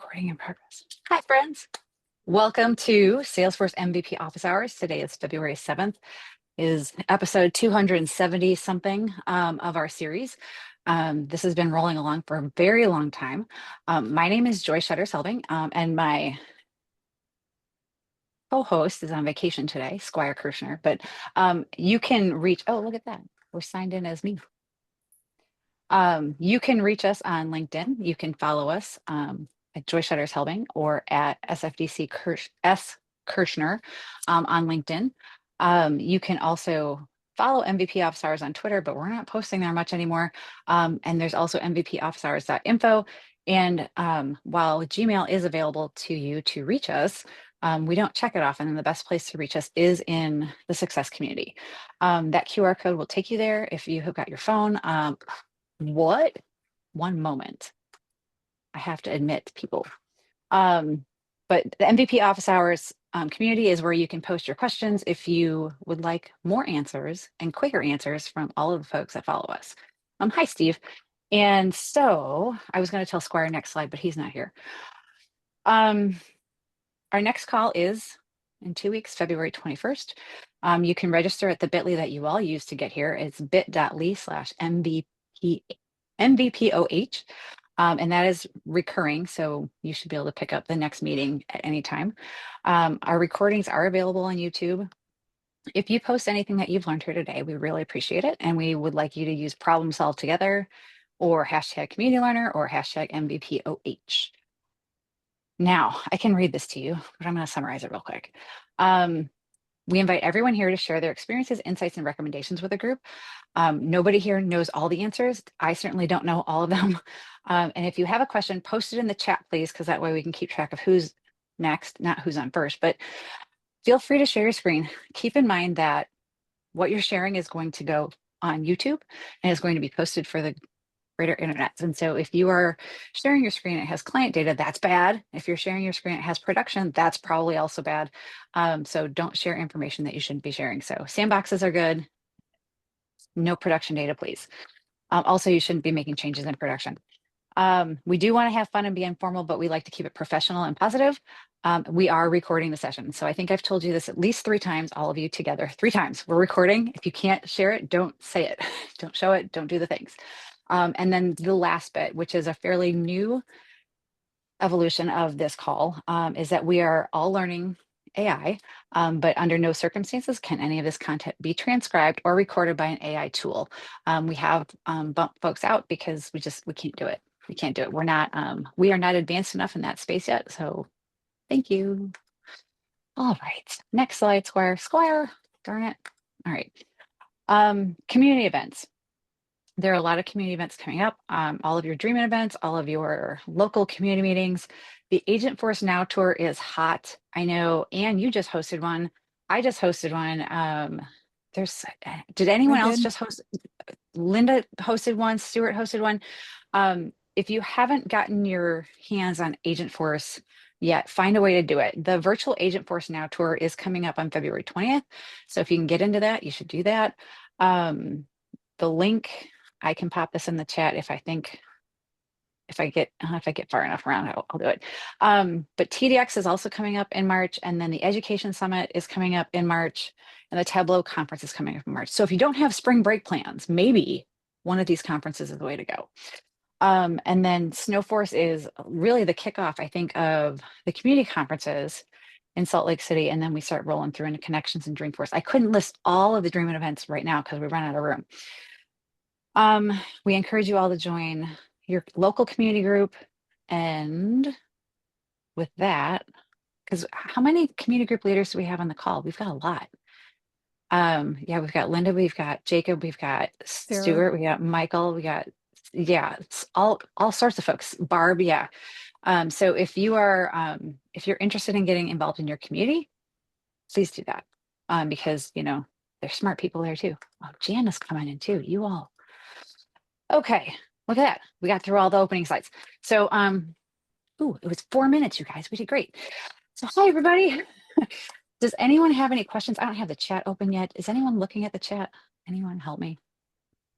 Recording in progress. Hi, friends. Welcome to Salesforce MVP Office Hours. Today is February 7th, is episode 270 something of our series. This has been rolling along for a very long time. My name is Joy Shutter-Selving, and my co-host is on vacation today, Squire Kirshner, but you can reach, oh, look at that. We're signed in as me. You can reach us on LinkedIn. You can follow us at Joy Shutter-Selving or at SFDC S. Kirshner on LinkedIn. You can also follow MVP Office Hours on Twitter, but we're not posting there much anymore. And there's also mvpofficehours.info. And while Gmail is available to you to reach us, we don't check it often, and the best place to reach us is in the success community. That QR code will take you there if you have got your phone. What? One moment. I have to admit, people. But the MVP Office Hours community is where you can post your questions if you would like more answers and quicker answers from all of the folks that follow us. Hi, Steve. And so I was going to tell Squire next slide, but he's not here. Our next call is in 2 weeks, February 21st. You can register at the bit.ly that you all use to get here. It's bit.ly/MVPOH. And that is recurring, so you should be able to pick up the next meeting at any time. Our recordings are available on YouTube. If you post anything that you've learned here today, we really appreciate it. And we would like you to use Problem Solve Together or hashtag Community Learner or hashtag MVPOH. Now, I can read this to you, but I'm going to summarize it real quick. We invite everyone here to share their experiences, insights, and recommendations with the group. Nobody here knows all the answers. I certainly don't know all of them. And if you have a question, post it in the chat, please, because that way we can keep track of who's next, not who's on first. But feel free to share your screen. Keep in mind that what you're sharing is going to go on YouTube and is going to be posted for the greater internet. And so if you are sharing your screen, it has client data, that's bad. If you're sharing your screen, it has production, that's probably also bad. So don't share information that you shouldn't be sharing. So sandboxes are good. No production data, please. Also, you shouldn't be making changes in production. We do want to have fun and be informal, but we like to keep it professional and positive. We are recording the session. So I think I've told you this at least 3 times, all of you together, 3 times. We're recording. If you can't share it, don't say it. Don't show it. Don't do the things. And then the last bit, which is a fairly new evolution of this call, is that we are all learning AI, but under no circumstances can any of this content be transcribed or recorded by an AI tool. We have bumped folks out because we can't do it. We can't do it. We are not advanced enough in that space yet. So thank you. All right, next slide, Squire, darn it. All right, community events. There are a lot of community events coming up, all of your Dream In events, all of your local community meetings. The Agentforce Now tour is hot. I know, Anne, you just hosted one. I just hosted one. Did anyone else just host? Linda hosted one, Stuart hosted one. If you haven't gotten your hands on Agentforce yet, find a way to do it. The virtual Agentforce Now tour is coming up on February 20th. So if you can get into that, you should do that. The link, I can pop this in the chat if I get far enough around, I'll do it. But TDX is also coming up in March, and then the Education Summit is coming up in March, and the Tableau conference is coming up in March. So if you don't have spring break plans, maybe one of these conferences is the way to go. And then Snowforce is really the kickoff, I think, of the community conferences in Salt Lake City, and then we start rolling through into Connections and Dreamforce. I couldn't list all of the Dream In events right now because we run out of room. We encourage you all to join your local community group. And with that, because how many community group leaders do we have on the call? We've got a lot. Yeah, we've got Linda, we've got Jacob, we've got Stuart, we got Michael, we got, yeah, it's all sorts of folks. Barb, yeah. So if you're interested in getting involved in your community, please do that. Because, there's smart people there too. Oh, Jan is coming in too, you all. Okay, look at that. We got through all the opening slides. So, it was 4 minutes, you guys. We did great. So hi, everybody. Does anyone have any questions? I don't have the chat open yet. Is anyone looking at the chat? Anyone help me?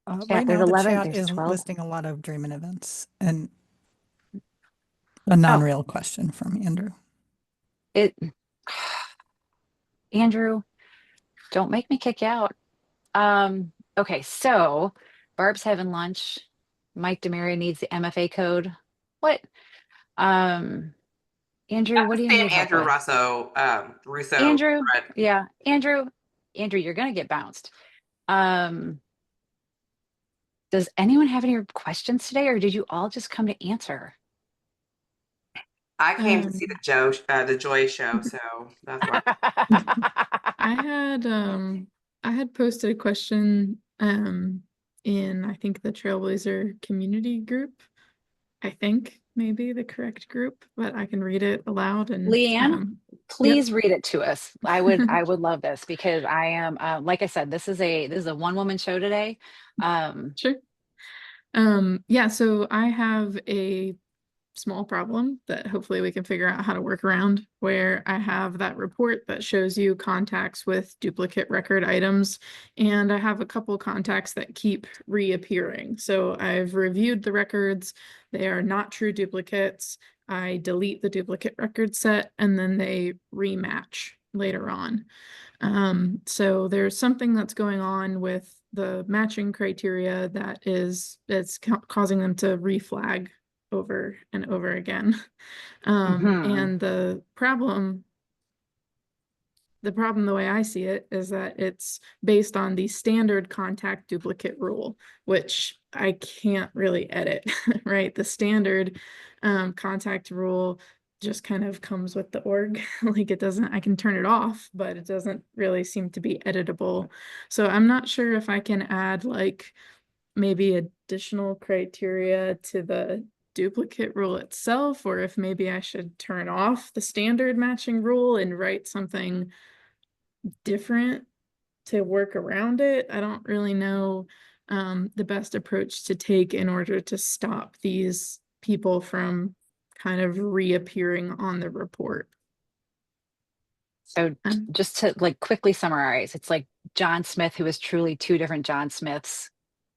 Right now, there's 11, the chat there's is 12. listing a lot of Dream In events, and A Oh, non-real question from Andrew. it, Andrew, don't make me kick you out. Okay, so Barb's having lunch. Mike Demaria needs the MFA code. What? Um, Andrew, what That's do you the same need help Andrew with? Russo. Andrew, Fred. yeah, Andrew, you're gonna get bounced. Um, does anyone have any questions today, or did you all just come to answer? I came to see Um, the Joy show, so that's why. I had I had posted a question in I think the Trailblazer community group. I think maybe the correct group, but I can read it aloud and Leanne, yep. please read it to us. I would love this because I am like I said, this is a one woman show today. Sure. Yeah, so I have a small problem that hopefully we can figure out how to work around, where I have that report that shows you contacts with duplicate record items, and I have a couple contacts that keep reappearing. So I've reviewed the records, they are not true duplicates. I delete the duplicate record set and then they rematch later on. So there's something that's going on with the matching criteria that is it's causing them to reflag over and over again. Mhm. And the problem, the way I see it, is that it's based on the standard contact duplicate rule, which I can't really edit, right? The standard contact rule just kind of comes with the org. Like it doesn't, I can turn it off, but it doesn't really seem to be editable. So I'm not sure if I can add like maybe additional criteria to the duplicate rule itself, or if maybe I should turn off the standard matching rule and write something different to work around it. I don't really know the best approach to take in order to stop these people from kind of reappearing on the report. So Um, just to like quickly summarize, it's like John Smith, who is truly two different John Smiths,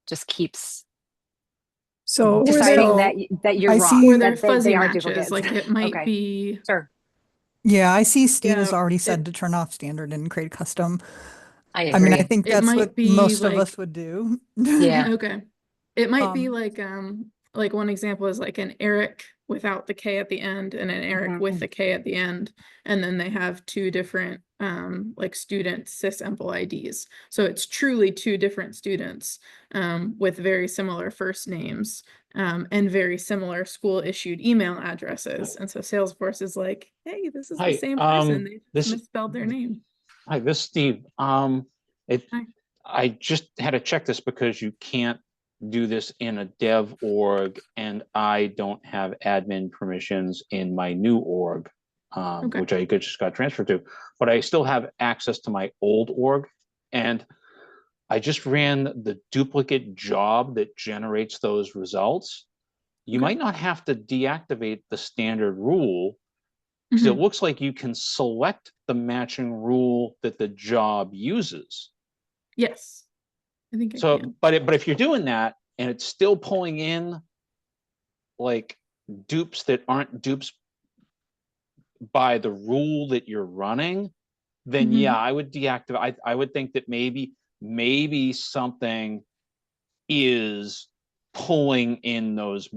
just keeps So, or they're deciding so that you're I wrong, or see, they're that they fuzzy aren't matches. duplicates. Like it might Okay, be, sure. yeah, I see Steve has yeah, already said it to turn off standard and create custom. I I mean, I agree. think it that's what might be most of us like would do. Yeah. okay. It might be Um, like one example is like an Eric without the K at the end and an Eric with Mhm. the K at the end. And then they have two different like student sysemple IDs. So it's truly two different students with very similar first names and very similar school issued email addresses. And so Salesforce is like, hey, this is the Hi, same person. They just this misspelled their name. hi, this is Steve. It Hi. I just had to check this because you can't do this in a dev org, and I don't have admin permissions in my new org, Okay. which I just got transferred to, but I still have access to my old org, and I just ran the duplicate job that generates those results. You Okay. might not have to deactivate the standard rule because it Mhm. looks like you can select the matching rule that the job uses. Yes, I think I So, can. but if you're doing that and it's still pulling in like dupes that aren't dupes by the rule that you're running, then yeah, Mhm. I would deactivate. I would think that maybe something is pulling in those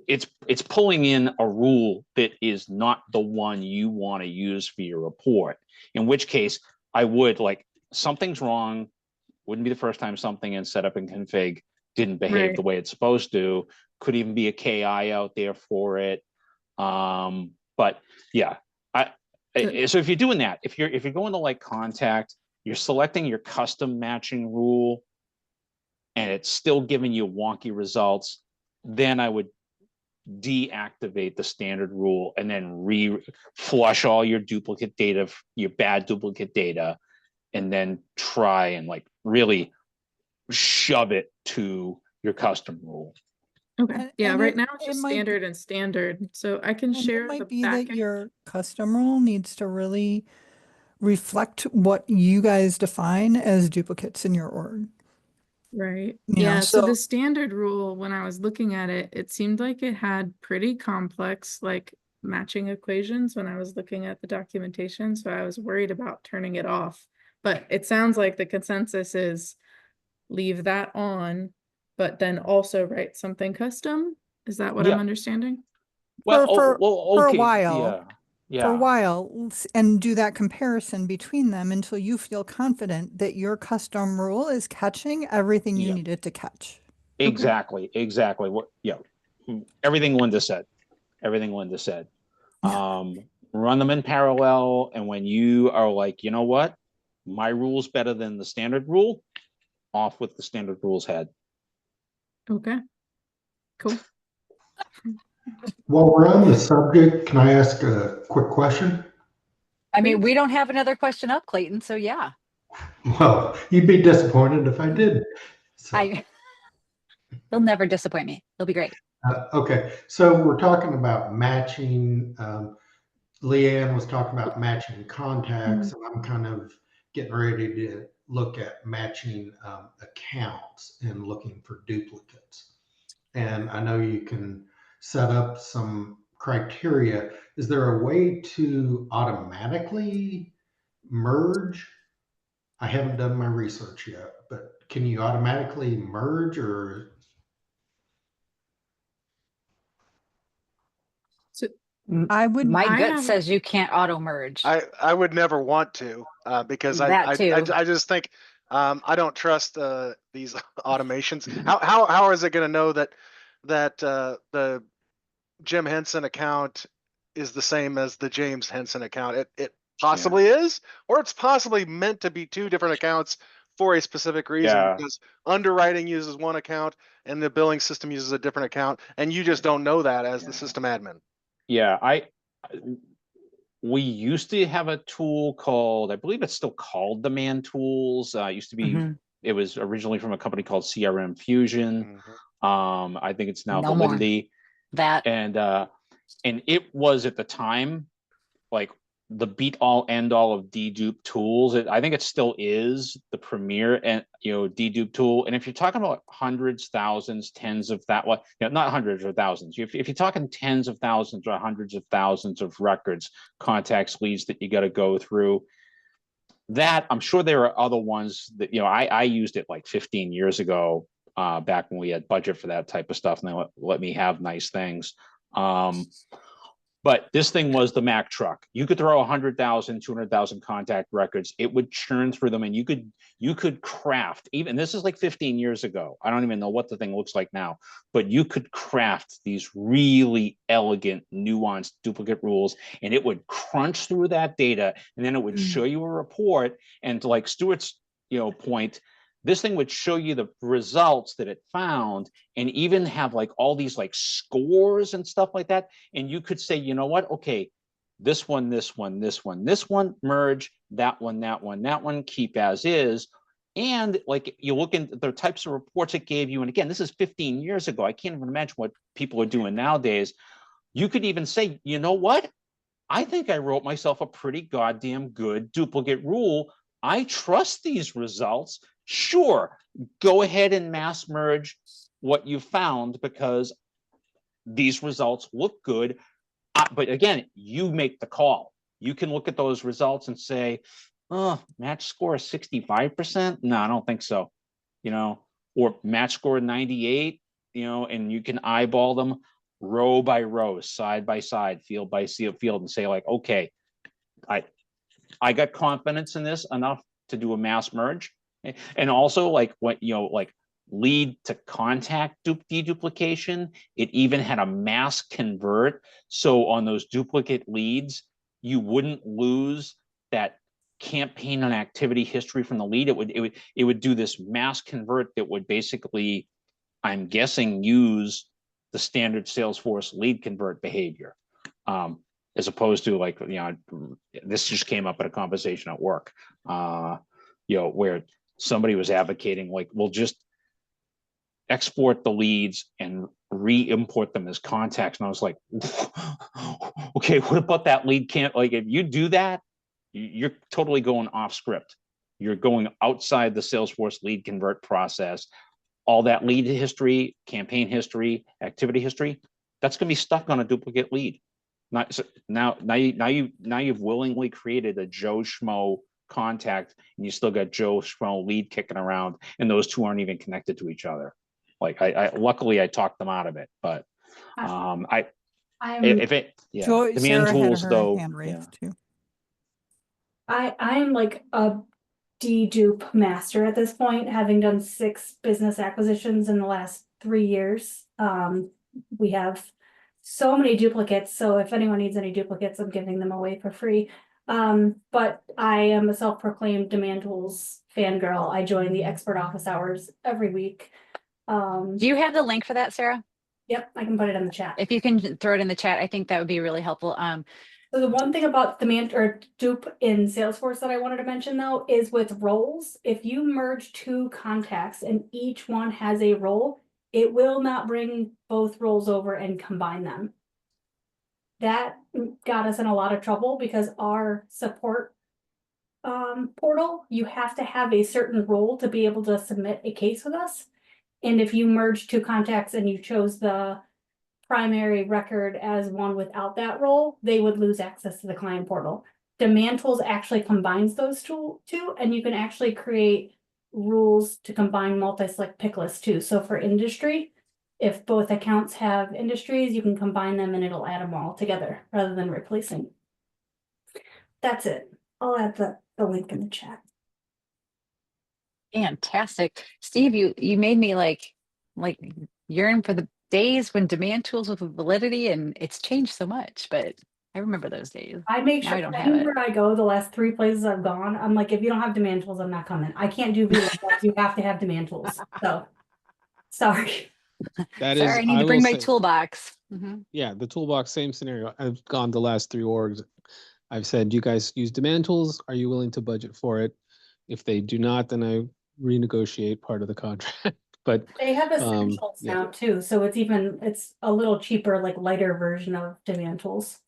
it's pulling in a rule that is not the one you want to use for your report. In which case, I would like something's wrong. Wouldn't be the first time something in setup and config didn't behave the Right. way it's supposed to. Could even be a KI out there for it. But yeah, So, so if you're doing that, if you're going to like contact, you're selecting your custom matching rule, and it's still giving you wonky results, then I would deactivate the standard rule and then flush all your duplicate data, your bad duplicate data, and then try and like really shove it to your custom rule. okay. and, Yeah, and right it, now it's it just might be, standard and standard. So I can and it share the might be that backend. your custom rule needs to really reflect what you guys define as duplicates in your org. Right. You know, Yeah. So so- the standard rule, when I was looking at it, it seemed like it had pretty complex, like matching equations when I was looking at the documentation. So I was worried about turning it off. But it sounds like the consensus is leave that on, but then also write something custom. Is that what Yeah. I'm understanding? Well, for a okay, while. yeah, for a yeah. while and do that comparison between them until you feel confident that your custom rule is catching everything you Yeah. need it to catch. Exactly. What, yeah. Everything Linda said. Everything Linda said. Run them in parallel. And when you are like, you know what? My rule's better than the standard rule, off with the standard rules head. Okay. Cool. While we're on the subject, can I ask a quick question? I mean, Please. we don't have another question up, Clayton, so yeah. Well, you'd be disappointed if I did. So, He'll never disappoint me. He'll be great. okay, so we're talking about matching. Leanne was talking about matching contacts, and I'm kind of getting ready to look at matching accounts and looking for duplicates. And I know you can set up some criteria. Is there a way to automatically merge? I haven't done my research yet, but can you automatically merge or? So I would My I gut have- says you can't auto merge. I would never want to, because That too. I just think, I don't trust, these automations. How is it gonna know that, the Jim Henson account is the same as the James Henson account? It possibly is, or it's possibly meant to be two different accounts for a specific reason, Yeah. because underwriting uses one account and the billing system uses a different account, and you just don't know that as the system admin. Yeah, we used to have a tool called, I believe it's still called Demand Tools. It used to be, Mhm. it was originally from a company called CRM Fusion. I think it's now No more. Validity. That And it was at the time like the beat all end all of dedupe tools. I think it still is the premier and dedupe tool. And if you're talking about hundreds, thousands, tens of that, well, not hundreds or thousands. If you're talking tens of thousands or hundreds of thousands of records, contacts, leads that you got to go through, that I'm sure there are other ones that I used it like 15 years ago, back when we had budget for that type of stuff, and they let me have nice things. But this thing was the Mack truck. You could throw 100,000, 200,000 contact records. It would churn through them, and you could craft. Even this is like 15 years ago. I don't even know what the thing looks like now, but you could craft these really elegant, nuanced duplicate rules, and it would crunch through that data, and then it would show you a report. And to like Stuart's point, this thing would show you the results that it found, and even have like all these like scores and stuff like that. And you could say, you know what? Okay, this one, this one, this one, this one, merge, that one, that one, that one, keep as is. And like you look at the types of reports it gave you. And again, this is 15 years ago. I can't even imagine what people are doing nowadays. You could even say, you know what? I think I wrote myself a pretty goddamn good duplicate rule. I trust these results. Sure, go ahead and mass merge what you found because these results look good. But again, you make the call. You can look at those results and say, oh, match score is 65%. No, I don't think so. Or match score 98, and you can eyeball them row by row, side by side, field by field, and say like, okay, I got confidence in this enough to do a mass merge. And also like what, like lead to contact deduplication, it even had a mass convert. So on those duplicate leads, you wouldn't lose that campaign and activity history from the lead. It would do this mass convert that would basically, I'm guessing, use the standard Salesforce lead convert behavior. As opposed to like, this just came up at a conversation at work, where somebody was advocating like, we'll just export the leads and re-import them as contacts. And I was like, okay, what about that lead? Can't, like, if you do that, you're totally going off script. you're going outside the Salesforce lead convert process, all that lead history, campaign history, activity history, that's going to be stuck on a duplicate lead. Now you've willingly created a Joe Schmo contact, and you still got Joe Schmo lead kicking around, and those two aren't even connected to each other. Like luckily I talked them out of it, but I'm Joy, demand Sarah had tools her though. hand raised too. I'm like a dedupe master at this point, having done 6 business acquisitions in the last 3 years. We have so many duplicates, so if anyone needs any duplicates, I'm giving them away for free. But I am a self-proclaimed Demand Tools fangirl. I join the expert office hours every week. Do you have the link for that, Sarah? Yep, I can put it in the chat. If you can throw it in the chat, I think that would be really helpful. So the one thing about demand or dupe in Salesforce that I wanted to mention though is with roles, if you merge 2 contacts and each one has a role, it will not bring both roles over and combine them. That got us in a lot of trouble because our support portal, you have to have a certain role to be able to submit a case with us. And if you merge 2 contacts and you chose the primary record as one without that role, they would lose access to the client portal. Demand Tools actually combines those two, and you can actually create rules to combine multi-select pick lists too. So for industry, if both accounts have industries, you can combine them and it'll add them all together rather than replacing. That's it. I'll add the link in the chat. Fantastic. Steve, you made me like yearn for the days when Demand Tools with validity, and it's changed so much, but I remember those days. I make Now sure I don't have it. anywhere I go, the last 3 places I've gone, I'm like, if you don't have Demand Tools, I'm not coming. I can't do VLOOKUPs. You have to have Demand Tools. So sorry. That is, Sorry, I need to will bring my say- toolbox. Mhm. Yeah, the toolbox, same scenario. I've gone the last 3 orgs. I've said, you guys use Demand Tools. Are you willing to budget for it? If they do not, then I renegotiate part of the contract. But They have essentials yeah. now too, so it's a little cheaper, like lighter version of Demand Tools.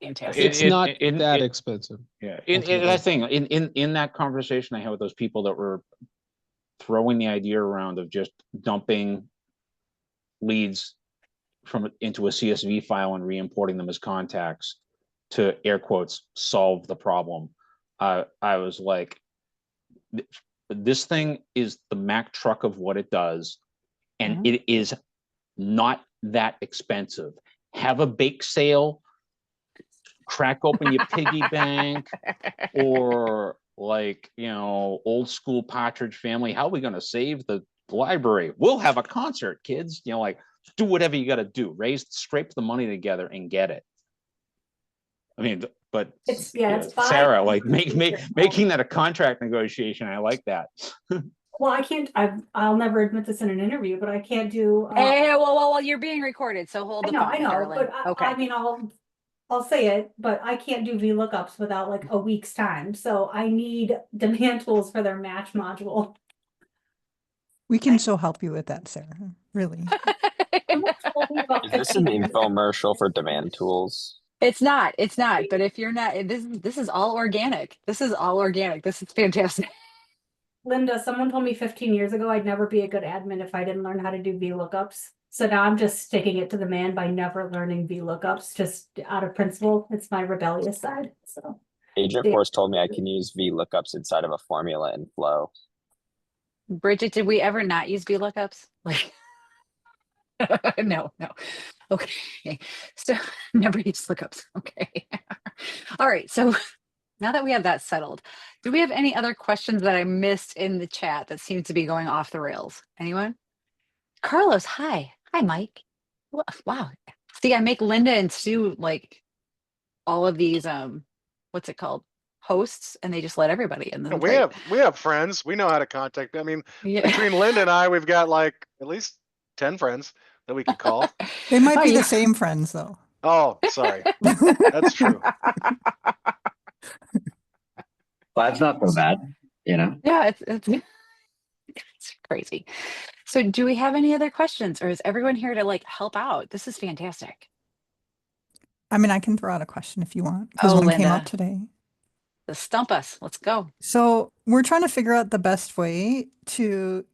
Fantastic. it's not that expensive. Yeah, in ultimately. that thing, in that conversation I had with those people that were throwing the idea around of just dumping leads into a CSV file and re-importing them as contacts to air quotes solve the problem. I was like, this thing is the Mack truck of what it does, and it is not that expensive. Have a bake sale, crack open your piggy bank, or like, old school Partridge Family. How are we going to save the library? We'll have a concert, kids. Like, do whatever you got to do. Scrape the money together and get it. I mean, but It's Sarah, fine. like making that a contract negotiation. I like that. Well, I can't. I'll never admit this in an interview, but I can't do. Hey, well, you're being recorded, so hold I the know, phone, Carolyn. but Okay. I mean, I'll say it, but I can't do VLOOKUPs without like a week's time. So I need Demand Tools for their match module. We can so help you with that, Sarah. Really. Is this an infomercial for Demand Tools? It's not, but if you're not, this is all organic. This is fantastic. Linda, someone told me 15 years ago I'd never be a good admin if I didn't learn how to do VLOOKUPs. So now I'm just sticking it to the man by never learning VLOOKUPs, just out of principle. It's my rebellious side. So Agentforce told me I can use VLOOKUPs inside of a formula in Flow. Bridget, did we ever not use VLOOKUPs? Like, no. Okay, so never use lookups. Okay. All right, so now that we have that settled, do we have any other questions that I missed in the chat that seems to be going off the rails? Anyone? Carlos, hi, Mike. Wow. See, I make Linda and Sue like all of these what's it called, hosts, and they just let everybody in. We have friends. We know how to contact. I mean, Yeah. between Linda and I, we've got like at least 10 friends that we can call. They might be yeah. the same friends though. Oh, sorry. That's true. Well, that's not so bad, Yeah, it's crazy. So do we have any other questions, or is everyone here to like help out? This is fantastic. I mean, I can throw out a question if you want, because Oh, one came Linda. up today. Stump us. Let's go. So we're trying to figure out the best way to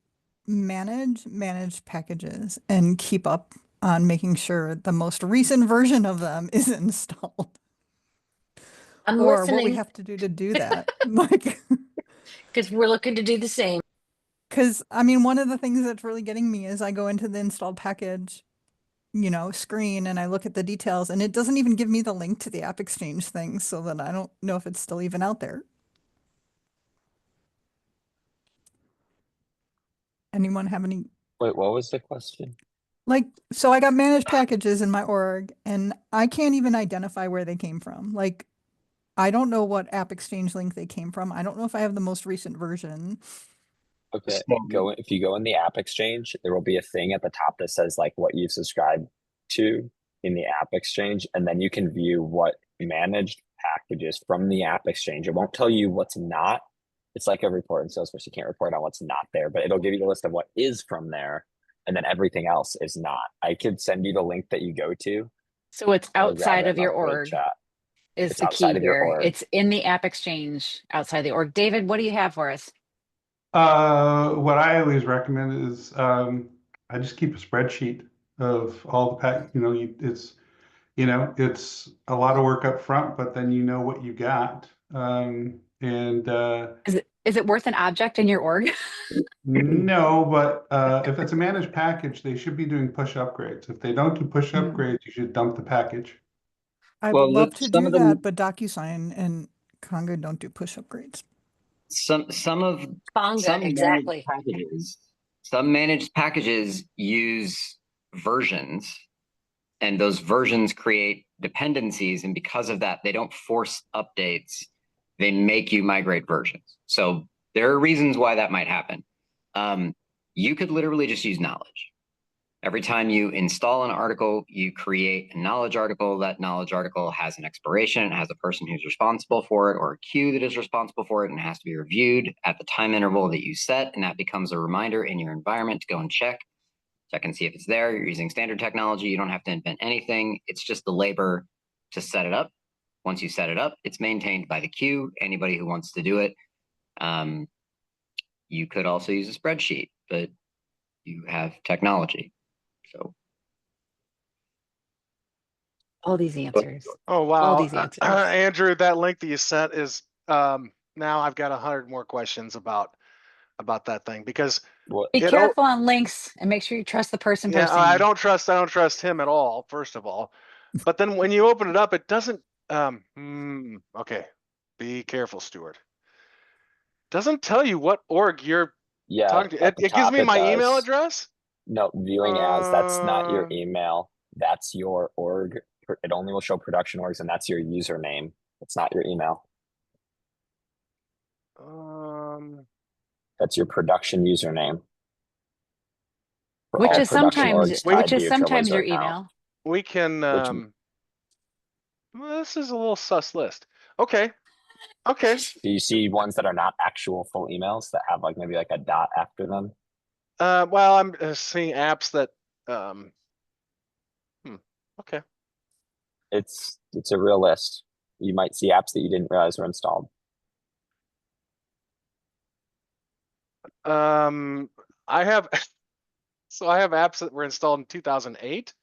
manage packages and keep up on making sure the most recent version of them is installed. I'm Or what we listening have to do that. Like, because we're looking to do the same. because I mean, one of the things that's really getting me is I go into the installed package, screen and I look at the details and it doesn't even give me the link to the App Exchange thing, so that I don't know if it's still even out there. Anyone have any, Wait, what was the question? like, so I got managed packages in my org and I can't even identify where they came from. Like, I don't know what App Exchange link they came from. I don't know if I have the most recent version. Okay, So- if you go in the App Exchange, there will be a thing at the top that says like what you've subscribed to in the App Exchange, and then you can view what managed packages from the App Exchange. It won't tell you what's not. It's like a report in Salesforce. You can't report on what's not there, but it'll give you a list of what is from there, and then everything else is not. I could send you the link that you go to. So it's I'll grab outside it of and your I'll put it in org chat. is It's the outside key of your here. org. It's in the App Exchange outside the org. David, what do you have for us? What I always recommend is I just keep a spreadsheet of all the pack. It's a lot of work up front, but then you know what you got. Is it worth an object in your org? No, but if it's a managed package, they should be doing push upgrades. If they don't do push Mm. upgrades, you should dump the package. I Well, would love look, to some do of them- that, but DocuSign and Conga don't do push upgrades. Some Conga, exactly. some managed packages use versions, and those versions create dependencies, and because of that, they don't force updates. They make you migrate versions. So there are reasons why that might happen. You could literally just use knowledge. Every time you install an article, you create a knowledge article. That knowledge article has an expiration. It has a person who's responsible for it, or a queue that is responsible for it, and it has to be reviewed at the time interval that you set. And that becomes a reminder in your environment to go and check and see if it's there. You're using standard technology. You don't have to invent anything. It's just the labor to set it up. Once you set it up, it's maintained by the queue. Anybody who wants to do it. You could also use a spreadsheet, but you have technology. So All these answers. Oh, All wow. these answers. Andrew, that link that you sent is, now I've got 100 more questions about that thing, because What? Be it- careful on links and make sure you trust the person yeah, posting I them. don't trust him at all, first of all. But then when you open it up, it doesn't, okay. Be careful, Stuart. Doesn't tell you what org you're Yeah, talking to. at the It gives top me it my email does. address. No, viewing as, that's not your Uh, email. That's your org. It only will show production orgs, and that's your username. It's not your email. That's your production username. For Which all is production sometimes orgs tied which to is your sometimes Trailblazer your account. email. We can, well, this is a little sus list. Okay. Do you see ones that are not actual full emails that have like maybe like a dot after them? Well, I'm seeing apps that, okay. It's a real list. You might see apps that you didn't realize were installed. I have, so I have apps that were installed in 2008,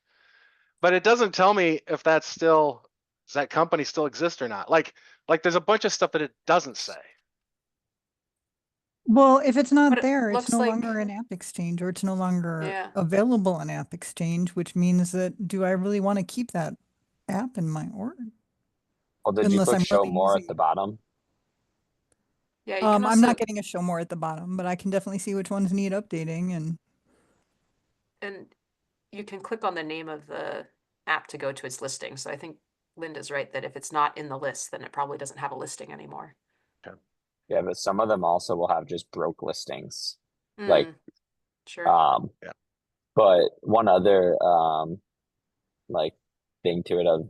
but it doesn't tell me if that's still, does that company still exist or not? Like there's a bunch of stuff that it doesn't say. Well, if it's not But it there, it's looks no like- longer an App Exchange, or it's no longer Yeah. available in App Exchange, which means that do I really want to keep that app in my org? Well, did you Unless click I'm show really more using at the bottom? Yeah, you can I'm not also, getting a show more at the bottom, but I can definitely see which ones need updating. and you can click on the name of the app to go to its listing. So I think Linda's right that if it's not in the list, then it probably doesn't have a listing anymore. Yeah, but some of them also will have just broke listings. Like, Sure. Yeah. But one other like thing to it of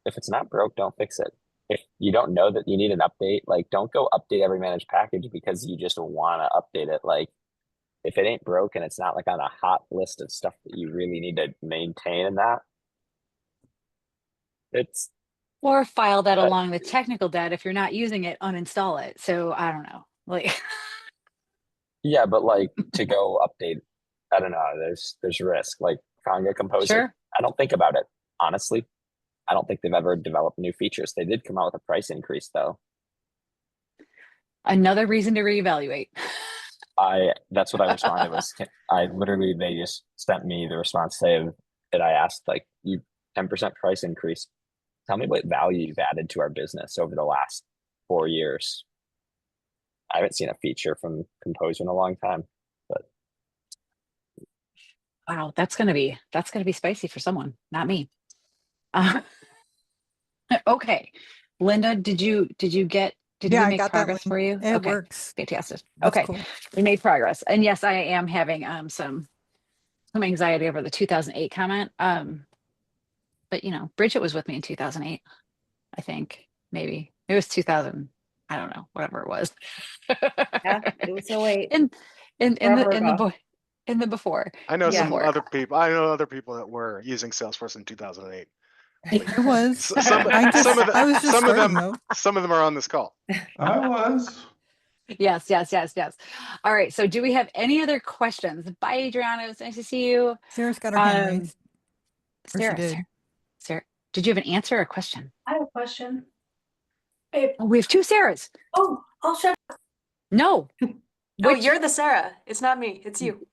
if it's not broke, don't fix it. If you don't know that you need an update, like don't go update every managed package because you just want to update it. Like if it ain't broke and it's not like on a hot list of stuff that you really need to maintain in that, it's Or file that But- along the technical debt. If you're not using it, uninstall it. So I don't know. Like, Yeah, but like to go update, I don't know. There's risk. Like Conga Composer, sure. I don't think about it honestly. I don't think they've ever developed new features. They did come out with a price increase though. Another reason to reevaluate. That's what I responded was they just sent me the response saying that I asked like you 10% price increase. Tell me what value you've added to our business over the last 4 years. I haven't seen a feature from Composer in a long time, but Wow, that's gonna be spicy for someone, not me. Okay, Linda, did we Yeah, I make got that progress link. for you? It Okay, works. fantastic. That's Okay, cool. we made progress, and yes, I am having some anxiety over the 2008 comment. But Bridget was with me in 2008. I think maybe it was 2000. I don't know, whatever it was. Yeah, it was 08. in Forever the ago. in the before. I know some before. other people. I know other people that were using Salesforce in 2008. I was. Some I of was just some of starting, them though. some of them are on this call. I was. Yes. All right. So do we have any other questions? Bye, Adriana. It was nice to see you. Sarah's got her hand raised. Or she Sarah, did. Sarah, did you have an answer or a question? I have a question. Hey, Oh, we have two Sarahs. oh, I'll shut up. No. Oh, Which- you're the Sarah. It's not me. It's you.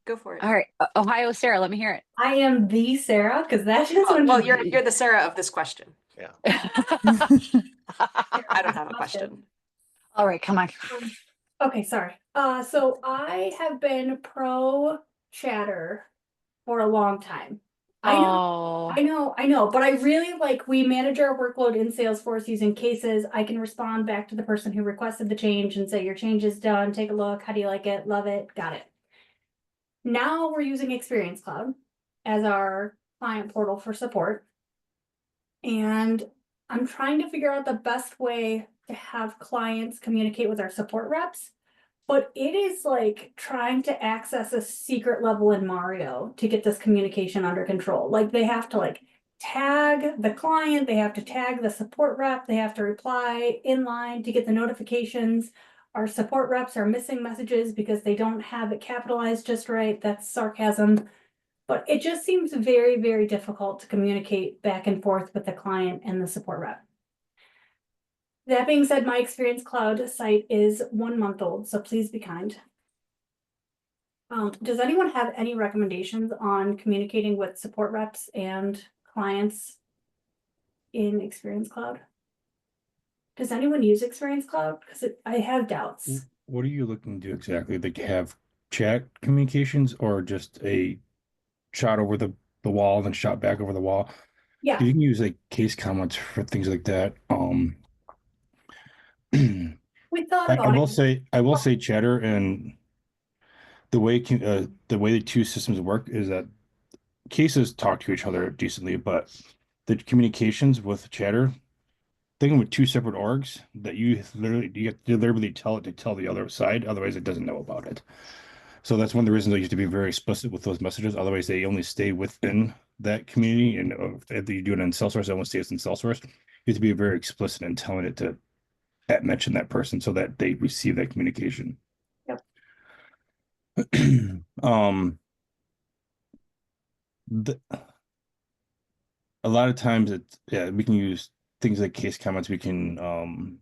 Go for it. All right. Ohio Sarah, let me hear it. I am the Sarah, because that is Oh, when well, you're the Sarah of this question. Yeah. I don't have a question. All right, come on. Okay, sorry. So I have been pro chatter for a long time. Oh, I know, but I really we manage our workload in Salesforce using cases. I can respond back to the person who requested the change and say, your change is done. Take a look. How do you like it? Love it. Got it. Now we're using Experience Cloud as our client portal for support. And I'm trying to figure out the best way to have clients communicate with our support reps. But it is like trying to access a secret level in Mario to get this communication under control. Like they have to tag the client, they have to tag the support rep, they have to reply in line to get the notifications. Our support reps are missing messages because they don't have it capitalized just right. That's sarcasm. But it just seems very, very difficult to communicate back and forth with the client and the support rep. That being said, my Experience Cloud site is 1 month old, so please be kind. Does anyone have any recommendations on communicating with support reps and clients in Experience Cloud? Does anyone use Experience Cloud? Because I have doubts. What are you looking to do exactly? Like have chat communications or just a shot over the wall and then shot back over the wall? Yeah. You can use case comments for things like that. We thought I about it. will say Chatter and the way the two systems work is that cases talk to each other decently, but the communications with Chatter, thinking with two separate orgs that you have to literally tell it to tell the other side, otherwise it doesn't know about it. So that's one of the reasons that you have to be very explicit with those messages. Otherwise, they only stay within that community, and if you do it in Salesforce, it only stays in Salesforce. You have to be very explicit in telling it to mention that person so that they receive that communication. Yep. A lot of times we can use things like case comments. We can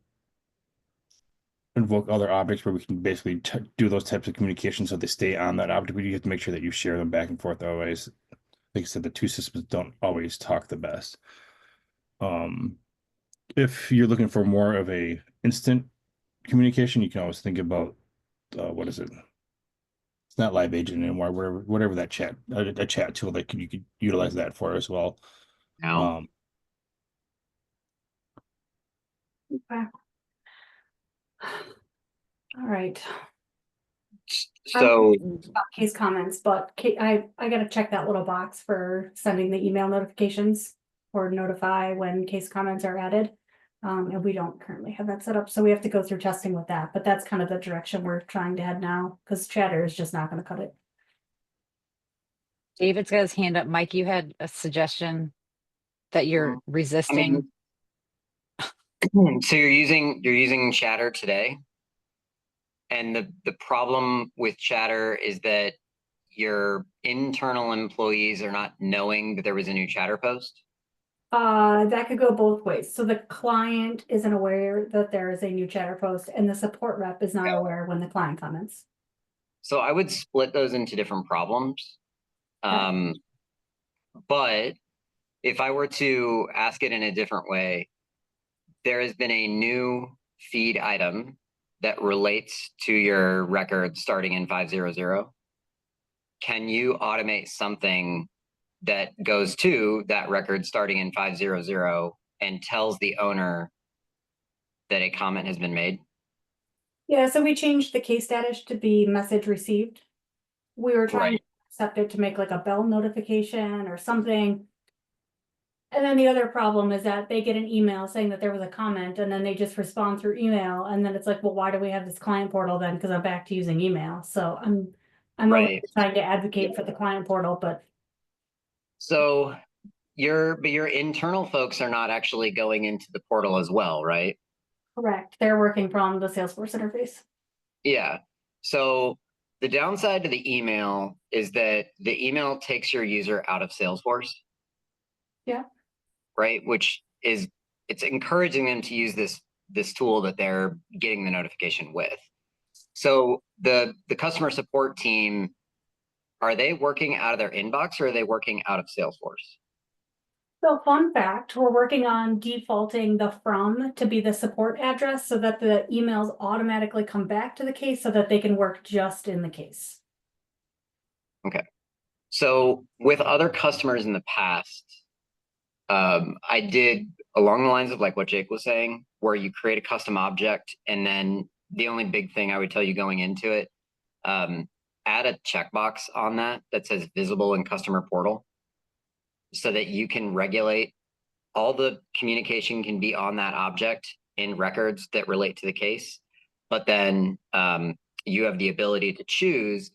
invoke other objects where we can basically do those types of communication so they stay on that object, but you have to make sure that you share them back and forth. Otherwise, like I said, the two systems don't always talk the best. If you're looking for more of a instant communication, you can always think about what is it? It's not Live Agent anymore. Whatever that chat a chat tool that you could utilize that for as well. No. Okay. All right. So About case comments, but I gotta check that little box for sending the email notifications or notify when case comments are added. And we don't currently have that set up, so we have to go through testing with that, but that's kind of the direction we're trying to head now, because Chatter is just not gonna cut it. David's got his hand up. Mike, you had a suggestion that you're resisting. So you're using Chatter today, and the problem with Chatter is that your internal employees are not knowing that there was a new Chatter post. That could go both ways. So the client isn't aware that there is a new Chatter post, and the support rep is not aware when the client comments. So I would split those into different problems. But if I were to ask it in a different way, there has been a new feed item that relates to your record starting in 500. Can you automate something that goes to that record starting in 500 and tells the owner that a comment has been made? Yeah, so we changed the case status to be message received. We were trying to accept it to make like a bell notification or something. And then the other problem is that they get an email saying that there was a comment, and then they just respond through email, and then it's like, well, why do we have this client portal then? Because I'm back to using email. So I'm Right. trying to advocate for the client portal, but So your internal folks are not actually going into the portal as well, right? correct. They're working from the Salesforce interface. Yeah. So the downside to the email is that the email takes your user out of Salesforce. Yeah. Right. Which is, it's encouraging them to use this tool that they're getting the notification with. So the customer support team, are they working out of their inbox or are they working out of Salesforce? So fun fact, we're working on defaulting the from to be the support address so that the emails automatically come back to the case so that they can work just in the case. Okay. So with other customers in the past, I did along the lines of like what Jake was saying, where you create a custom object, and then the only big thing I would tell you going into it, add a checkbox on that says visible in customer portal, so that you can regulate all the communication can be on that object in records that relate to the case. But then you have the ability to choose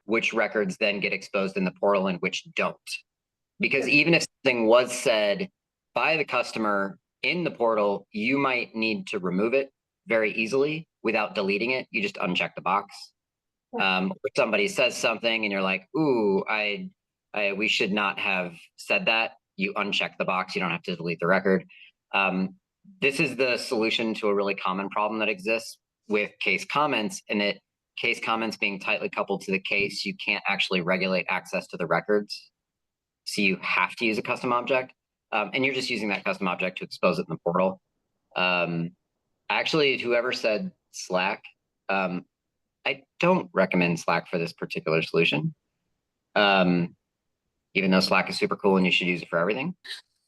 which records then get exposed in the portal and which don't. Because even if something was said by the customer in the portal, you might need to remove it very easily without deleting it. You just uncheck the box. Or somebody says something and you're like, ooh, we should not have said that. You uncheck the box. You don't have to delete the record. This is the solution to a really common problem that exists with case comments, and that case comments being tightly coupled to the case, you can't actually regulate access to the records. So you have to use a custom object, and you're just using that custom object to expose it in the portal. Actually, whoever said Slack, I don't recommend Slack for this particular solution. Even though Slack is super cool and you should use it for everything,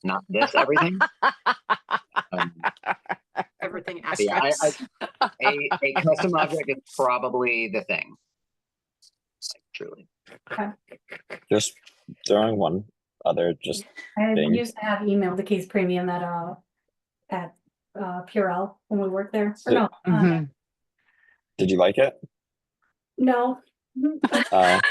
not this everything. Everything Yeah, aspects. a custom object is probably the thing. Like, truly. Just throwing one other just I thing. used to have email the case premium at Purell when we worked there. Or no, Did you like it? no. I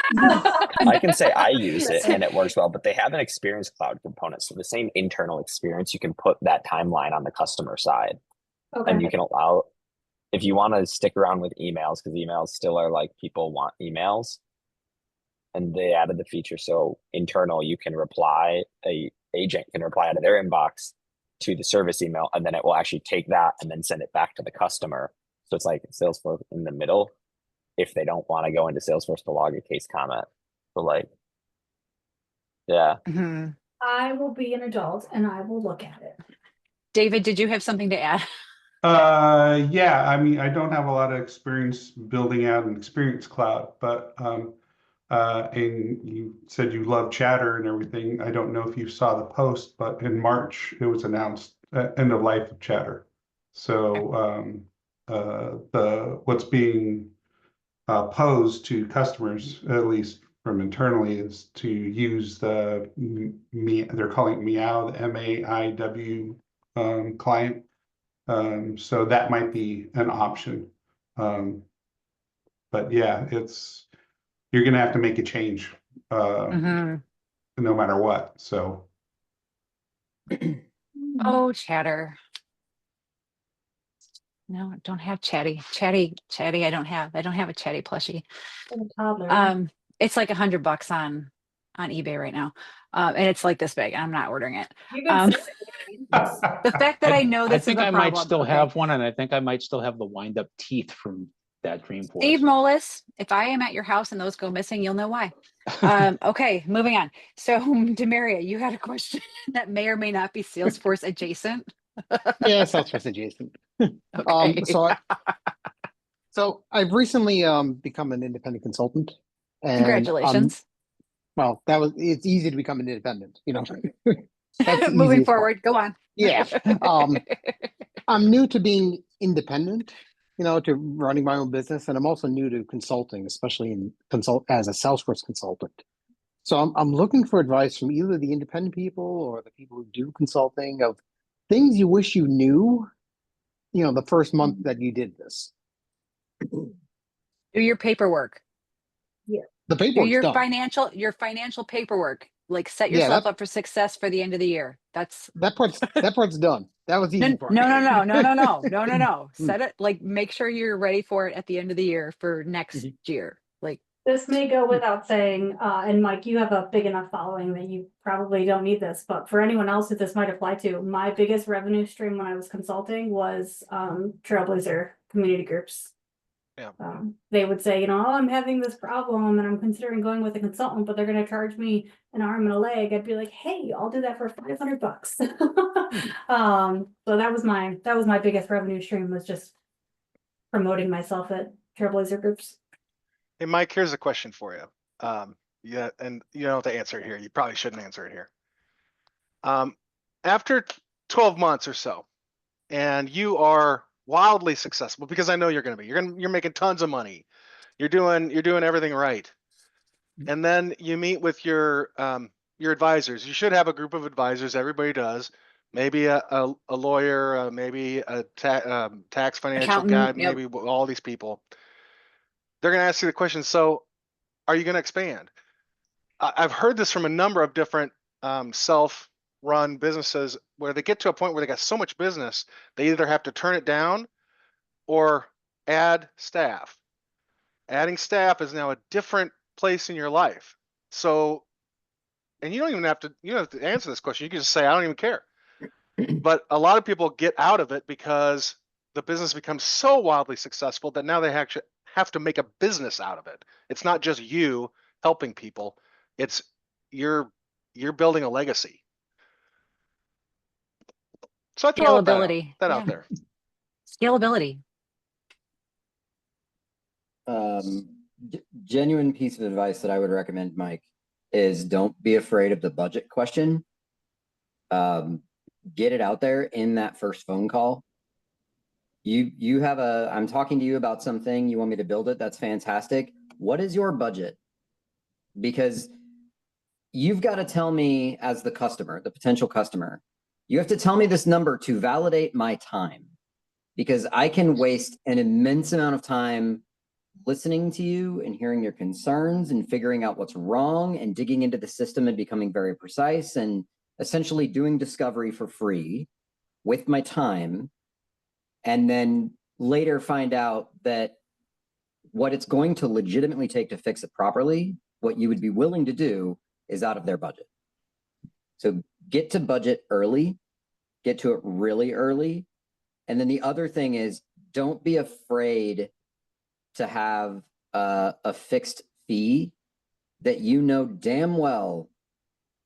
can say I use it and it works well, but they have an Experience Cloud component. So the same internal experience, you can put that timeline on the customer side. Okay. And you can allow, if you want to stick around with emails, because emails still are like people want emails. And they added the feature. So internal, you can reply, a agent can reply out of their inbox to the service email, and then it will actually take that and then send it back to the customer. So it's like Salesforce in the middle, if they don't want to go into Salesforce to log a case comment. So like, yeah. I will be an adult and I will look at it. David, did you have something to add? Yeah, I mean, I don't have a lot of experience building out an Experience Cloud, but and you said you love Chatter and everything. I don't know if you saw the post, but in March it was announced end of life of Chatter. So what's being posed to customers, at least from internally, is to use the they're calling it Meow, the MAIW client. So that might be an option. But yeah, you're gonna have to make a change no matter what. So Oh, Chatter. No, I don't have Chatty. Chatty. I don't have a Chatty plushie. For the toddler. It's like $100 on eBay right now. And it's like this big. I'm not ordering it. You can save it. The fact that I know I this is think a I problem. might still okay. have one, and I think I might still have the wind up teeth from that Dreamforce. Steve Molis, if I am at your house and those go missing, you'll know why. Okay, moving on. So Demaria, you had a question that may or may not be Salesforce adjacent. Yeah, Salesforce adjacent. Okay. So I've recently become an independent consultant. And, Congratulations. well, it's easy to become an independent, you know. That's the Moving easiest part. forward, go on. Yeah. I'm new to being independent, you know, to running my own business, and I'm also new to consulting, especially as a Salesforce consultant. So I'm looking for advice from either the independent people or the people who do consulting of things you wish you knew, you know, the first month that you did this. Do your paperwork. Yeah. The Do paperwork's your done. financial paperwork. Like set Yeah, yourself up for success for the end of the year. That's that part's done. That was the easy part. no. Set it like make sure you're ready for it at the end of the year for next year. Like This may go without saying, and Mike, you have a big enough following that you probably don't need this, but for anyone else that this might apply to, my biggest revenue stream when I was consulting was Trailblazer community groups. Yeah. They would say, you know, oh, I'm having this problem and I'm considering going with a consultant, but they're going to charge me an arm and a leg. I'd be like, hey, I'll do that for $500. So that was my biggest revenue stream, was just promoting myself at Trailblazer groups. Hey, Mike, here's a question for you. Yeah, and you don't have to answer it here. You probably shouldn't answer it here. After 12 months or so, and you are wildly successful, because I know you're going to be, you're making tons of money. You're doing everything right. And then you meet with your advisors. You should have a group of advisors. Everybody does. Maybe a lawyer, maybe a tax financial Accountant, guy, yep. maybe all these people. They're going to ask you the question, so are you going to expand? I've heard this from a number of different self-run businesses where they get to a point where they got so much business, they either have to turn it down or add staff. Adding staff is now a different place in your life. So, and you don't have to answer this question. You can just say, I don't even care. But a lot of people get out of it because the business becomes so wildly successful that now they actually have to make a business out of it. It's not just you helping people. It's you're building a legacy. So I throw Scalability. that out there. Scalability. Genuine piece of advice that I would recommend, Mike, is don't be afraid of the budget question. Get it out there in that first phone call. You have I'm talking to you about something, you want me to build it, that's fantastic. What is your budget? Because you've got to tell me, as the customer, the potential customer, you have to tell me this number to validate my time, because I can waste an immense amount of time listening to you and hearing your concerns and figuring out what's wrong and digging into the system and becoming very precise and essentially doing discovery for free with my time, and then later find out that what it's going to legitimately take to fix it properly, what you would be willing to do, is out of their budget. So get to budget early, get to it really early. And then the other thing is, don't be afraid to have a fixed fee that you know damn well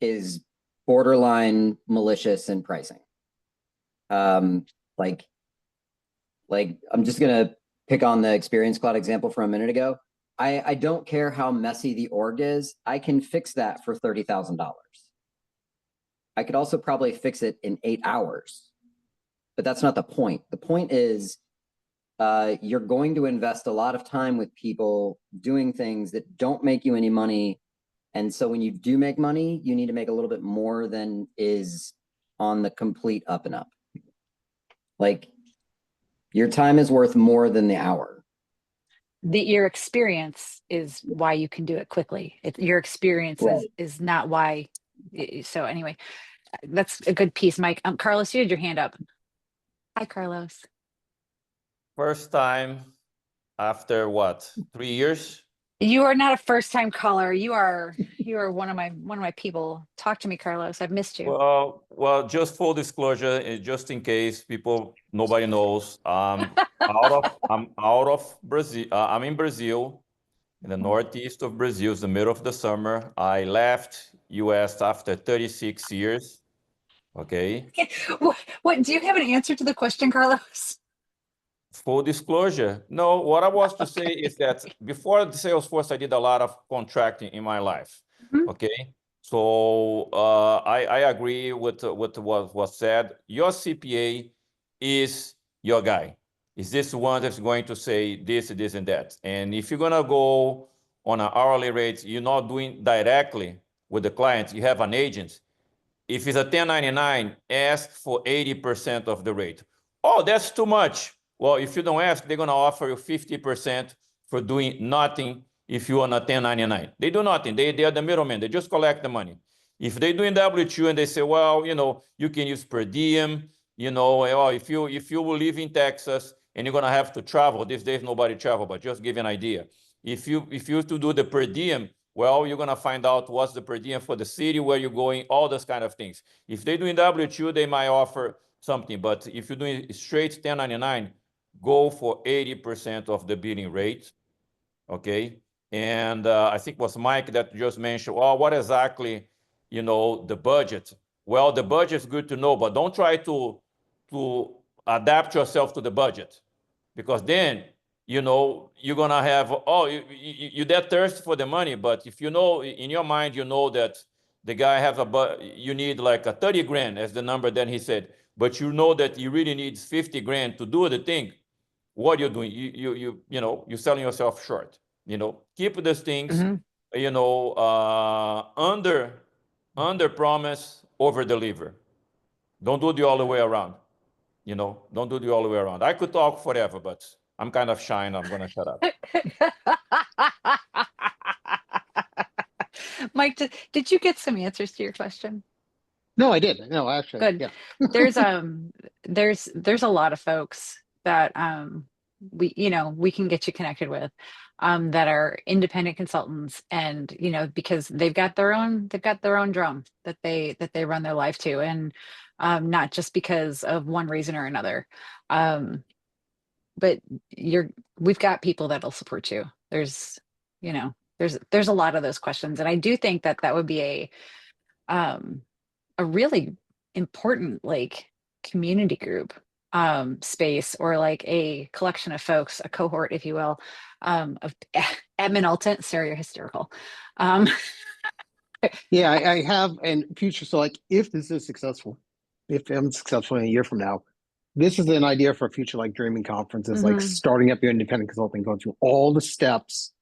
is borderline malicious in pricing. Like I'm just gonna pick on the Experience Cloud example from a minute ago. I don't care how messy the org is. I can fix that for $30,000. I could also probably fix it in 8 hours, but that's not the point. The point is you're going to invest a lot of time with people doing things that don't make you any money. And so when you do make money, you need to make a little bit more than is on the complete up and up. Like, your time is worth more than the hour. Your experience is why you can do it quickly. Your experience is not why. So anyway, that's a good piece, Mike. Carlos, you had your hand up. Hi, Carlos. first time after what, 3 years? You are not a first time caller. You are one of my people. Talk to me, Carlos. I've missed you. Well, just full disclosure, just in case nobody knows, I'm out of Brazil. I'm in Brazil, in the northeast of Brazil. It's the middle of the summer. I left US after 36 years. Okay. What do you have an answer to the question, Carlos? Full disclosure. No, what I was to say is that before the Salesforce, I did a lot of contracting in my life. Okay. So I agree with what was said. Your CPA is your guy. Is this one that's going to say this, this, and that? And if you're gonna go on an hourly rate, you're not doing directly with the client, you have an agent. If it's a 1099, ask for 80% of the rate. Oh, that's too much. Well, if you don't ask, they're going to offer you 50% for doing nothing if you're on a 1099. They do nothing. They are the middleman. They just collect the money. If they do in W2 and they say, well, you can use per diem, well, if you will live in Texas and you're going to have to travel, these days nobody travel, but just give you an idea. If you to do the per diem, well, you're going to find out what's the per diem for the city where you're going, all those kind of things. If they do in W2, they might offer something, but if you're doing straight 1099, go for 80% of the billing rate, okay? And I think it was Mike that just mentioned, well, what exactly, the budget? Well, the budget is good to know, but don't try to adapt yourself to the budget, because then, you're gonna have, you're that thirsty for the money, but if in your mind, that the guy has you need like a 30 grand as the number that he said, but that you really need 50 grand to do the thing. What you're doing, you're selling yourself short. Keep these things, under promise, over deliver. Don't do the other way around. Don't do the other way around. I could talk forever, but I'm kind of shy and I'm gonna shut up. Mike, did you get some answers to your question? No, I did. No, actually, Good. yeah. There's a lot of folks that we can get you connected with that are independent consultants, and because they've got their own drum that they run their life to, and not just because of one reason or another. But we've got people that'll support you. There's a lot of those questions, and I do think that would be a really important community group space, or like a collection of folks, a cohort, if you will, of admin Alton. Sarah, you're hysterical. Yeah, I have in future. So if this is successful, if I'm successful in a year from now, this is an idea for a future dreaming conferences, starting up your independent consulting, going through all the steps.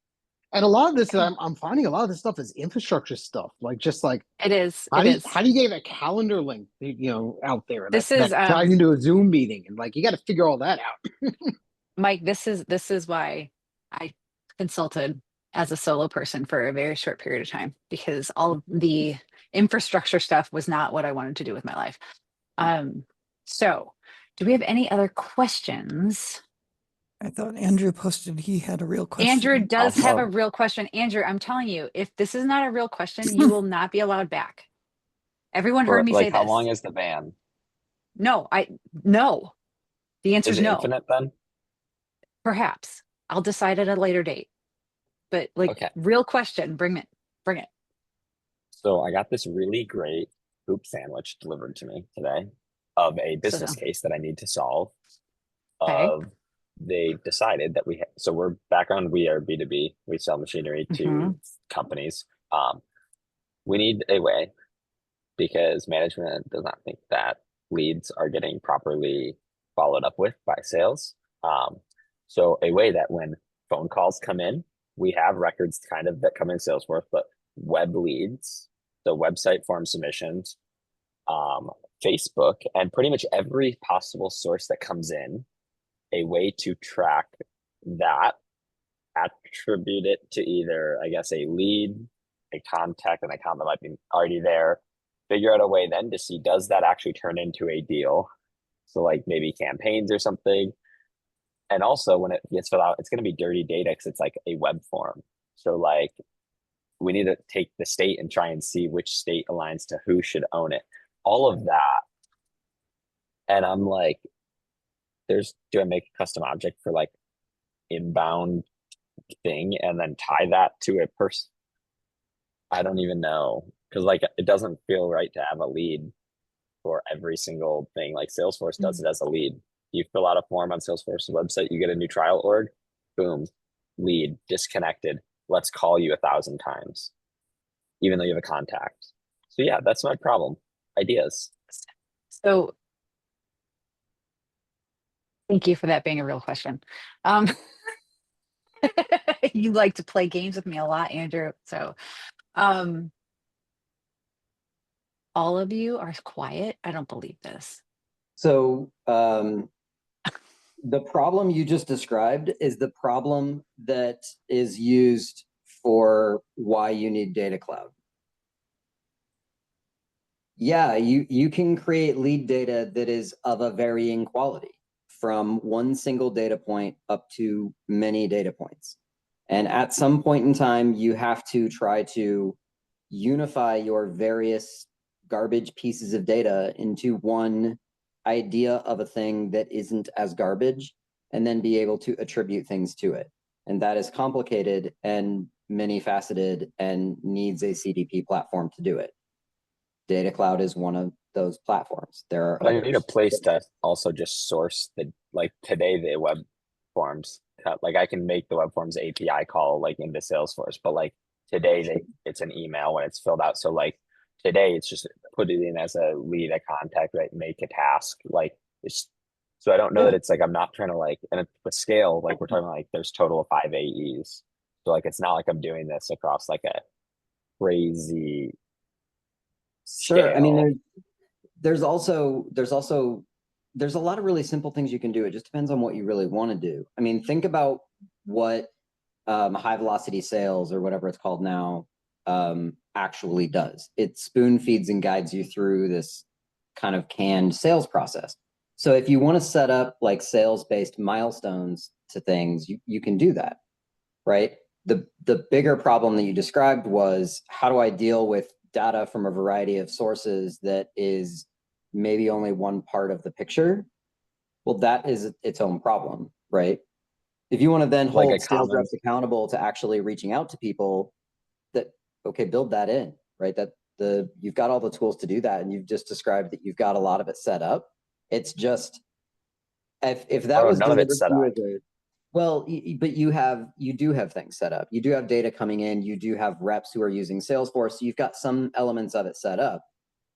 And a lot of this, I'm finding a lot of this stuff is infrastructure stuff, it is. How do you get a calendar link, out there? This that is ties into a Zoom meeting, and you got to figure all that out. Mike, this is why I consulted as a solo person for a very short period of time, because all of the infrastructure stuff was not what I wanted to do with my life. So do we have any other questions? I thought Andrew posted he had a real question. Andrew does have a real question. Andrew, I'm telling you, if this is not a real question, you will not be allowed back. Everyone heard me say this. How long is the ban? No. The answer is no. Infinite then? Perhaps. I'll decide at a later date. But okay. Real question, bring it. So I got this really great poop sandwich delivered to me today of a business case that I need to solve. Okay. They decided that we're back on, we are B2B. We sell machinery to companies. We need a way, because management does not think that leads are getting properly followed up with by sales. So a way that when phone calls come in, we have records that come in Salesforce, but web leads, so website form submissions, Facebook, and pretty much every possible source that comes in, a way to track that, attribute it to either, I guess, a lead, a contact, an account that might be already there, figure out a way then to see, does that actually turn into a deal? So maybe campaigns or something. And also when it gets filled out, it's going to be dirty data because it's like a web form. So like we need to take the state and try and see which state aligns to who should own it. All of that. And I'm like, do I make a custom object for like inbound thing and then tie that to a person? I don't even know. Because like it doesn't feel right to have a lead for every single thing. Like Salesforce does it as a lead. You fill out a form on Salesforce's website, you get a new trial org, boom, lead, disconnected. Let's call you 1,000 times, even though you have a contact. So yeah, that's my problem. Ideas. So thank you for that being a real question. You like to play games with me a lot, Andrew. So all of you are quiet. I don't believe this. So the problem you just described is the problem that is used for why you need Data Cloud. Yeah, you can create lead data that is of a varying quality, from one single data point up to many data points. And at some point in time, you have to try to unify your various garbage pieces of data into one idea of a thing that isn't as garbage, and then be able to attribute things to it. And that is complicated and many faceted and needs a CDP platform to do it. Data Cloud is one of those platforms. There are I need a place to also just source like today the web forms. Like I can make the web forms API call like into Salesforce, but like today it's an email when it's filled out. So like today it's just put it in as a lead, a contact, right? Make a task. Like it's, so I don't know that it's like, I'm not trying to like, and the scale, like we're talking like there's total of 5 AEs. So like, it's not like I'm doing this across like a crazy Sure. scale. I mean, there's a lot of really simple things you can do. It just depends on what you really want to do. I mean, think about what high velocity sales or whatever it's called now actually does. It spoon feeds and guides you through this kind of canned sales process. So if you want to set up like sales-based milestones to things, you can do that, right? The bigger problem that you described was, how do I deal with data from a variety of sources that is maybe only one part of the picture? Well, that is its own problem, right? If you want to then hold sales reps accountable to actually reaching out to people, okay, build that in, right? You've got all the tools to do that, and you've just described that you've got a lot of it set up. It's just if that was none of it's set up. Well, but you do have things set up. You do have data coming in. You do have reps who are using Salesforce. So you've got some elements of it set up.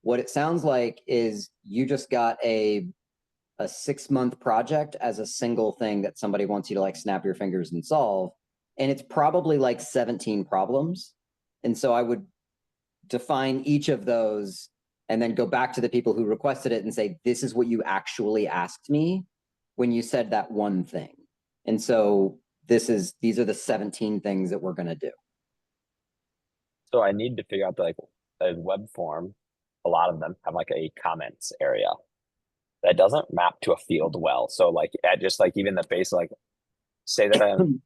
What it sounds like is you just got a 6-month project as a single thing that somebody wants you to like snap your fingers and solve. And it's probably like 17 problems. And so I would define each of those and then go back to the people who requested it and say, this is what you actually asked me when you said that one thing. And so these are the 17 things that we're going to do. So I need to figure out like a web form. A lot of them have like a comments area that doesn't map to a field well. So like at just like even the base, like say that I can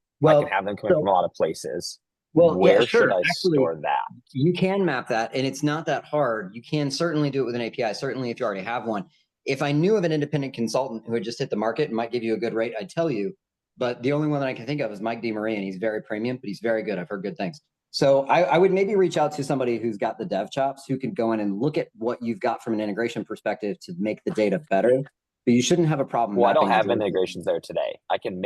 have them coming from a lot of places. Well, where yeah, sure. should I Actually, store that? You can map that, and it's not that hard. You can certainly do it with an API, certainly if you already have one. If I knew of an independent consultant who had just hit the market and might give you a good rate, I'd tell you. But the only one that I can think of is Mike DeMaria, and he's very premium, but he's very good. I've heard good things. So I would maybe reach out to somebody who's got the dev chops, who can go in and look at what you've got from an integration perspective to make the data better. But you shouldn't have a problem. Well, I don't have integrations there today. I can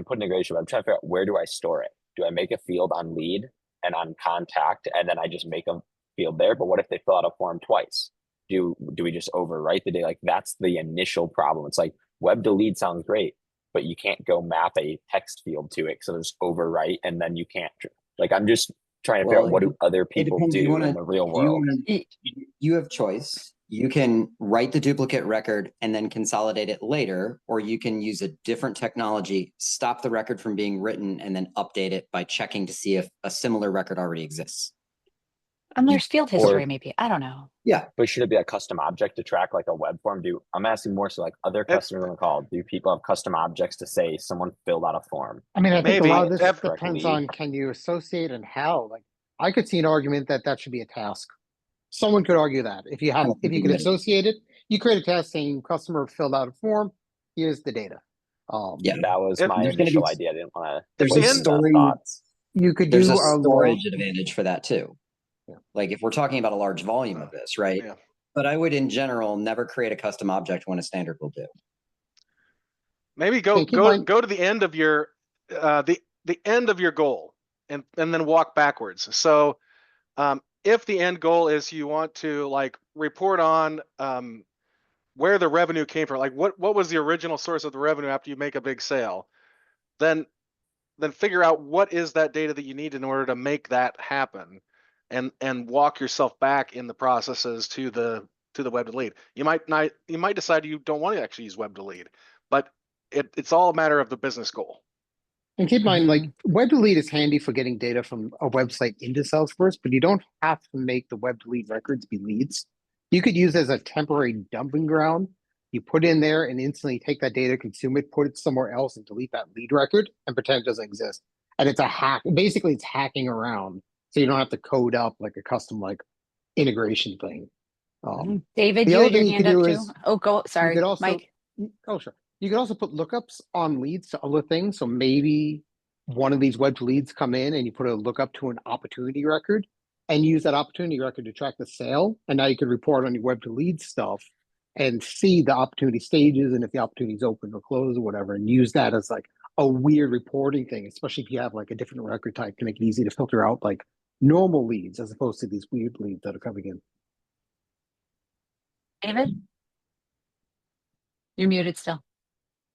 put integration, but I'm trying to figure out, where do I store it? Do I make a field on lead and on contact, and then I just make a field there? But what if they fill out a form twice? Do we just overwrite the data? Like that's the initial problem. It's like web to lead sounds great, but you can't go map a text field to it. So there's overwrite, and then you can't, like, I'm just trying to figure out, what do other people do in the real world? You have choice. You can write the duplicate record and then consolidate it later, or you can use a different technology, stop the record from being written, and then update it by checking to see if a similar record already exists. And there's field history, Or- maybe. I don't know. Yeah, but should it be a custom object to track like a web form? I'm asking more so like other customers on the call. Do people have custom objects to say someone filled out a form? I mean, I think a Maybe. lot of this F- Correct depends lead. on can you associate and how. Like, I could see an argument that that should be a task. Someone could argue that if you have, if you could associate it, you create a task saying customer filled out a form, here's the data. Yeah. That was If- my There's gonna be- initial idea. I didn't want to. There's a story. Thoughts. You could There's do a a storage log. advantage for that too. Yeah. Like if we're talking about a large volume of this, right? Yeah. But I would in general never create a custom object when a standard will do. Maybe go Hey, keep go mind- go to the end of your the end of your goal and then walk backwards. So if the end goal is you want to like report on where the revenue came from, like what was the original source of the revenue after you make a big sale, then figure out what is that data that you need in order to make that happen, and walk yourself back in the processes to the web to lead. You might decide you don't want to actually use web to lead, but it's all a matter of the business goal. And keep in mind, like web delete is handy for getting data from a website into Salesforce, but you don't have to make the web delete records be leads. You could use it as a temporary dumping ground. You put in there and instantly take that data, consume it, put it somewhere else and delete that lead record and pretend it doesn't exist. And it's a hack. Basically, it's hacking around. So you don't have to code up like a custom like integration thing. David, the you other had your thing you hand could up do too. is Oh, go. Sorry, you could also, Mike. Oh, sure. You could also put lookups on leads to other things. So maybe one of these web leads come in and you put a lookup to an opportunity record and use that opportunity record to track the sale. And now you could report on your web to lead stuff and see the opportunity stages and if the opportunity is open or closed or whatever, and use that as like a weird reporting thing, especially if you have like a different record type to make it easy to filter out like normal leads as opposed to these weird leads that are coming in. David, you're muted still.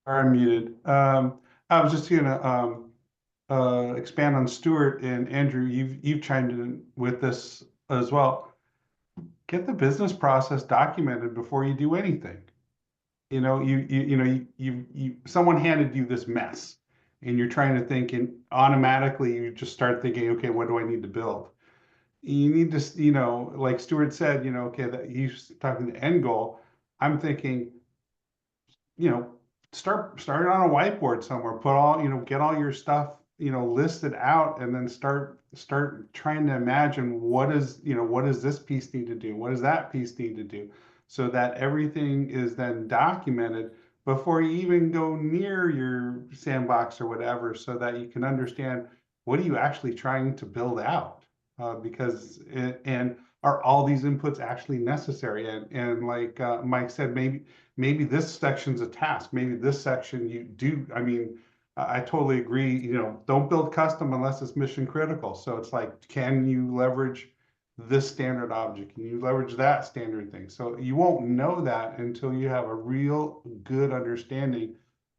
I'm muted. I was just gonna expand on Stuart and Andrew. You've chimed in with this as well. Get the business process documented before you do anything. You know, you someone handed you this mess, and you're trying to think, and automatically you just start thinking, okay, what do I need to build? You need to, you know, like Stuart said, you know, okay, that he's talking the end goal. I'm thinking, you know, start on a whiteboard somewhere, put all, you know, get all your stuff, you know, listed out, and then start trying to imagine what is, you know, what does this piece need to do? What does that piece need to do? So that everything is then documented before you even go near your sandbox or whatever, so that you can understand what are you actually trying to build out, because and are all these inputs actually necessary? And like Mike said, maybe this section's a task. Maybe this section you do. I mean, I totally agree. You know, don't build custom unless it's mission critical. So it's like, can you leverage this standard object? Can you leverage that standard thing? So you won't know that until you have a real good understanding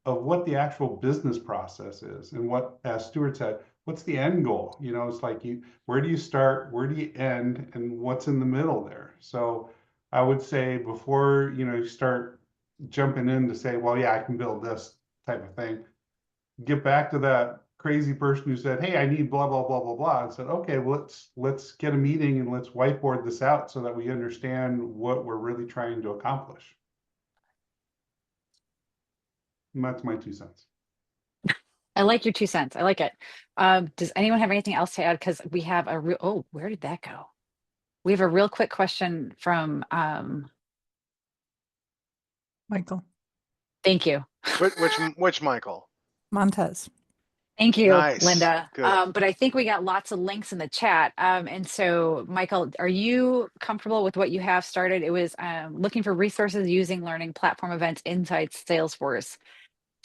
of what the actual business process is and what, as Stuart said, what's the end goal? You know, it's like where do you start, where do you end, and what's in the middle there? So I would say before, you know, you start jumping in to say, well, yeah, I can build this type of thing, get back to that crazy person who said, hey, I need blah, blah, blah, blah, blah, and said, okay, well, let's get a meeting and let's whiteboard this out so that we understand what we're really trying to accomplish. And that's my 2 cents. I like your 2 cents. I like it. Does anyone have anything else to add? Because we have a real, oh, where did that go? We have a real quick question from Michael thank you. Which Michael? Montez. Thank you, Nice. Linda. Good. But I think we got lots of links in the chat. And so, Michael, are you comfortable with what you have started? It was looking for resources using learning platform events inside Salesforce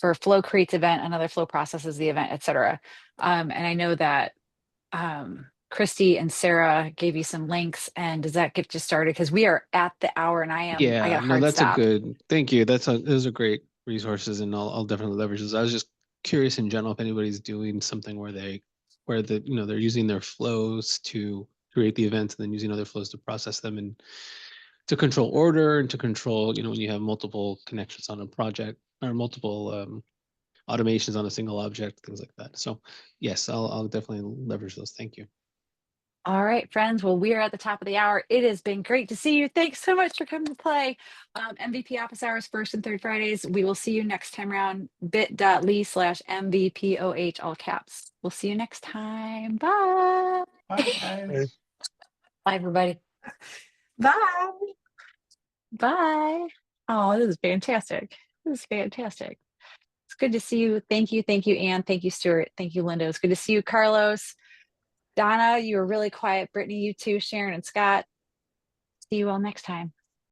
for Flow creates event, another Flow processes the event, etc. And I know that Christy and Sarah gave you some links. And does that get you started? Because we are at the hour, and I got a hard that's stop. a good. Thank you. Those are great resources, and I'll definitely leverage those. I was just curious in general if anybody's doing something where they're using their flows to create the events and then using other flows to process them and to control order and to control, when you have multiple connections on a project or multiple automations on a single object, things like that. So yes, I'll definitely leverage those. Thank you. All right, friends. Well, we are at the top of the hour. It has been great to see you. Thanks so much for coming to play. MVP Office Hours, first and third Fridays. We will see you next time around. bit.ly/MVPOH, all caps. We'll see you next time. Bye. Bye, guys. Bye, everybody. Bye. Bye. Oh, this is fantastic. This is fantastic. It's good to see you. Thank you. Thank you, Anne. Thank you, Stuart. Thank you, Linda. It's good to see you, Carlos. Donna, you were really quiet. Brittany, you too. Sharon and Scott. See you all next time.